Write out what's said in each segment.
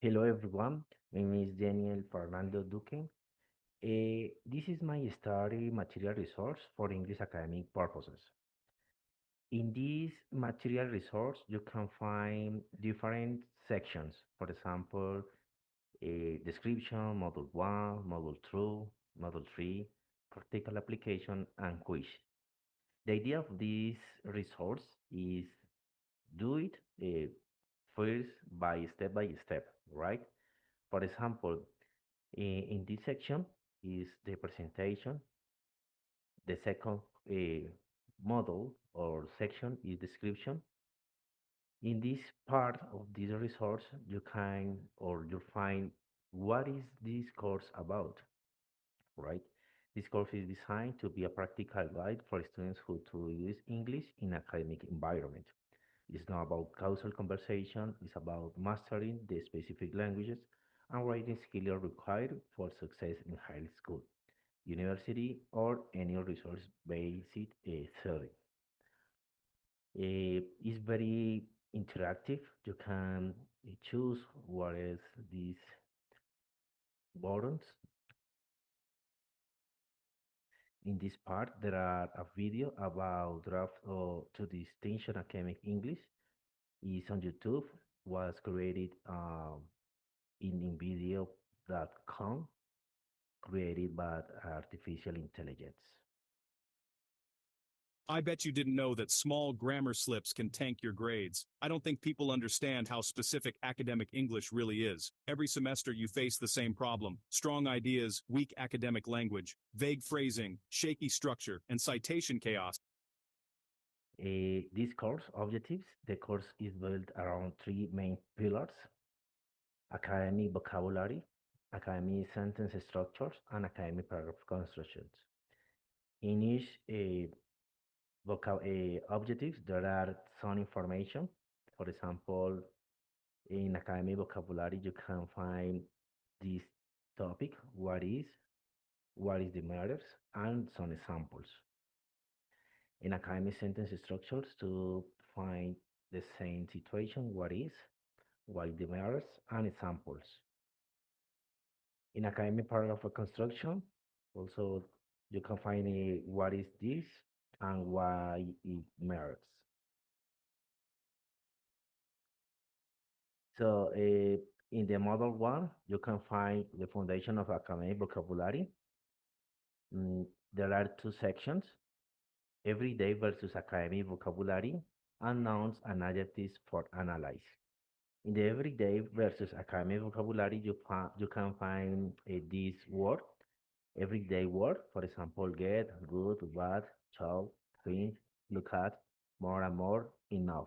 Hello everyone, my name is Daniel Fernando Duque. This is my study material resource for English academic purposes. In this material resource, you can find different sections. For example, a description, module 1, module 2, module 3, practical application, and quiz. The idea of this resource is do it first by step, right? For example, in this section is the presentation. The second model or section is description. In this part of this resource, you can or you find what is this course about, right? This course is designed to be a practical guide for students who to use English in academic environment. It's not about causal conversation, it's about mastering the specific languages and writing skills required for success in high school, university, or any resource-based study. It's very interactive. You can choose what is these buttons. In this part, there are a video about draft to distinction academic English. It's on YouTube. Was created in nvidia.com, created by artificial intelligence. I bet you didn't know that small grammar slips can tank your grades. I don't think people understand how specific academic English really is. Every semester you face the same problem: strong ideas, weak academic language, vague phrasing, shaky structure, and citation chaos. This course objectives, the course is built around three main pillars: academic vocabulary, academic sentence structures, and academic paragraph constructions. In each objectives, there are some information. For example, in academic vocabulary, you can find this topic, what is the matters, and some examples. In academic sentence structures, to find the same situation, what is the matters, and examples. In academic paragraph construction, also you can find what is this and why it matters. So in the model one, you can find the foundation of academic vocabulary. Mm, there are two sections: everyday versus academic vocabulary, and nouns and adjectives for analyze. In the everyday versus academic vocabulary, you can find this word, everyday word, for example, get, good, bad, shall, think, look at, more and more, enough.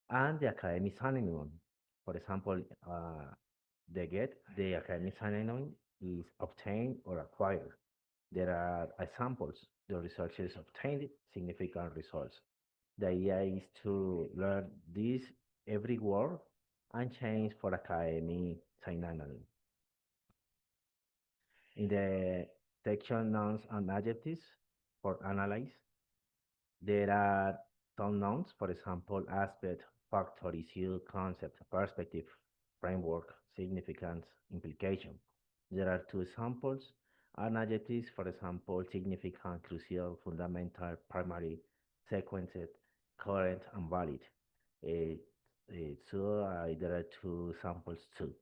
And the academic synonym, for example, the academic synonym is obtained or acquired. There are examples. The researchers obtained significant results. The idea is to learn this every word and change for academic synonym. In the section nouns and adjectives for analyze, there are some nouns, for example, aspect, factor, issue, concept, perspective, framework, significance, implication. There are two examples, and adjectives, for example, significant, crucial, fundamental, primary, sequenced, current, and valid. Uh, there are two samples too.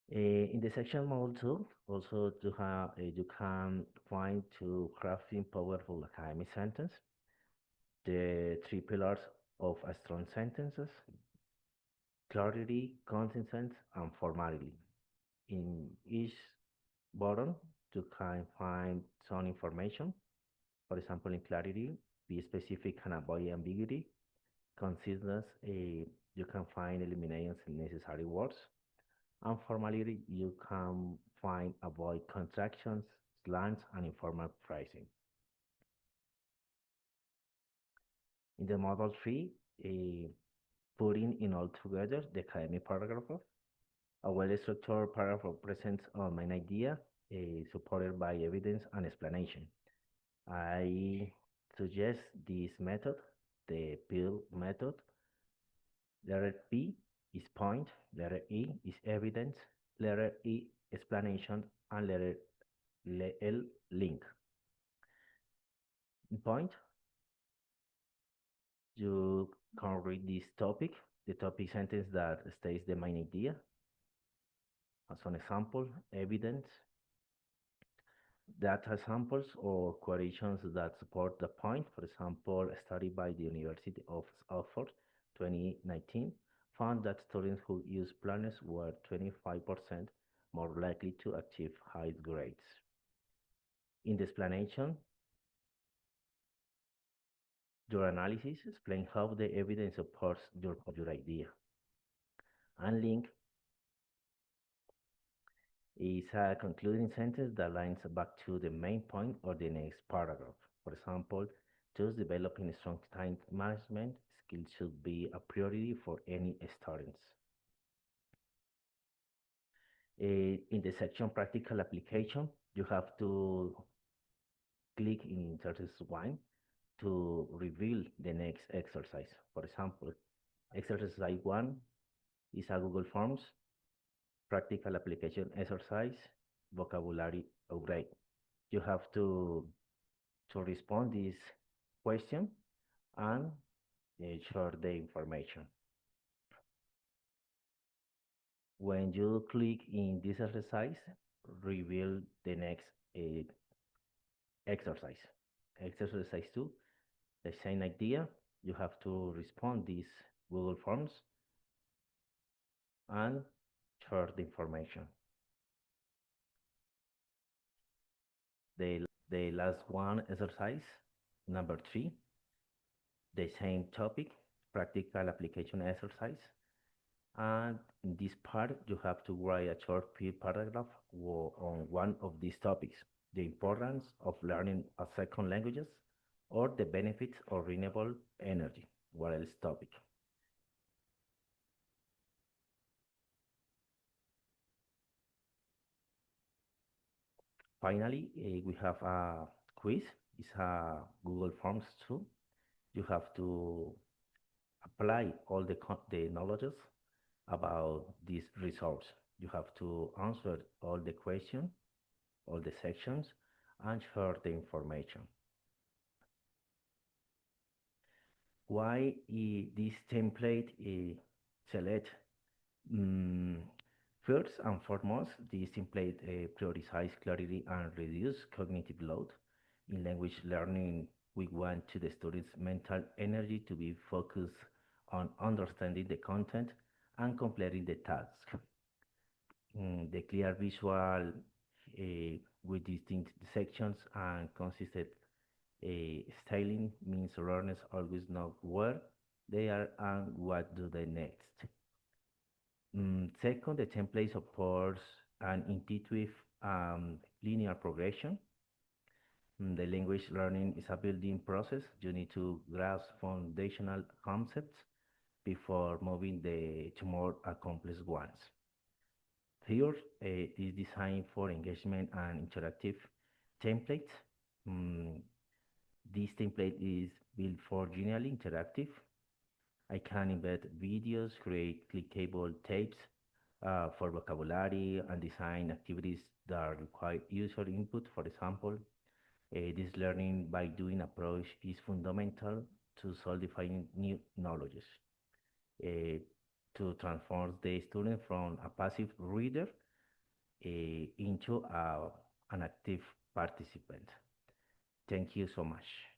In the section model 2, also you can find to crafting powerful academic sentence, the three pillars of a strong sentences: clarity, consistency, and formality. In each button, you can find some information. For example, in clarity, be specific and avoid ambiguity. Consistency, you can find eliminating unnecessary words. And formality, you can find avoid contractions, slangs, and informal phrasing. In the model 3, putting in all together the academic paragraph, a well-structured paragraph presents a main idea, supported by evidence and explanation. I suggest this method, the PIL method. Letter P is point, letter E is evidence, letter E explanation, and letter L link. In point, you can read this topic, the topic sentence that states the main idea. As an example, evidence, data samples or quotations that support the point. For example, a study by the University of Oxford 2019 found that students who use planners were 25% more likely to achieve high grades. In the explanation, your analysis explain how the evidence supports your idea. And link is a concluding sentence that lines back to the main point or the next paragraph. For example, just developing strong time management skills should be a priority for any students. In the section practical application, you have to click in exercise 1 to reveal the next exercise. For example, exercise 1 is a Google Forms practical application exercise vocabulary upgrade. You have to respond this question and share the information. When you click in this exercise, reveal the next uh, exercise. Exercise 2, the same idea. You have to respond these Google Forms and share the information. The last one exercise, number 3, the same topic, practical application exercise. And in this part, you have to write a short paragraph on one of these topics, the importance of learning a second languages or the benefits of renewable energy. What else topic? Finally, we have a quiz. It's a Google Forms too. You have to apply all the knowledges about this resource. You have to answer all the questions, all the sections, and share the information. Why this template select? Mm, First and foremost, this template prioritizes clarity and reduce cognitive load. In language learning, we want to the students' mental energy to be focused on understanding the content and completing the task. The clear visual with distinct sections and consistent styling means learners always know where they are and what do they next. Second, the template supports an intuitive linear progression. The language learning is a building process. You need to grasp foundational concepts before moving to more accomplished ones. Third, is designed for engagement and interactive templates. Mm, this template is built for generally interactive. I can embed videos, create clickable tapes for vocabulary and design activities that require user input. For example, this learning by doing approach is fundamental to solidifying new knowledge, to transform the student from a passive reader into an active participant. Thank you so much.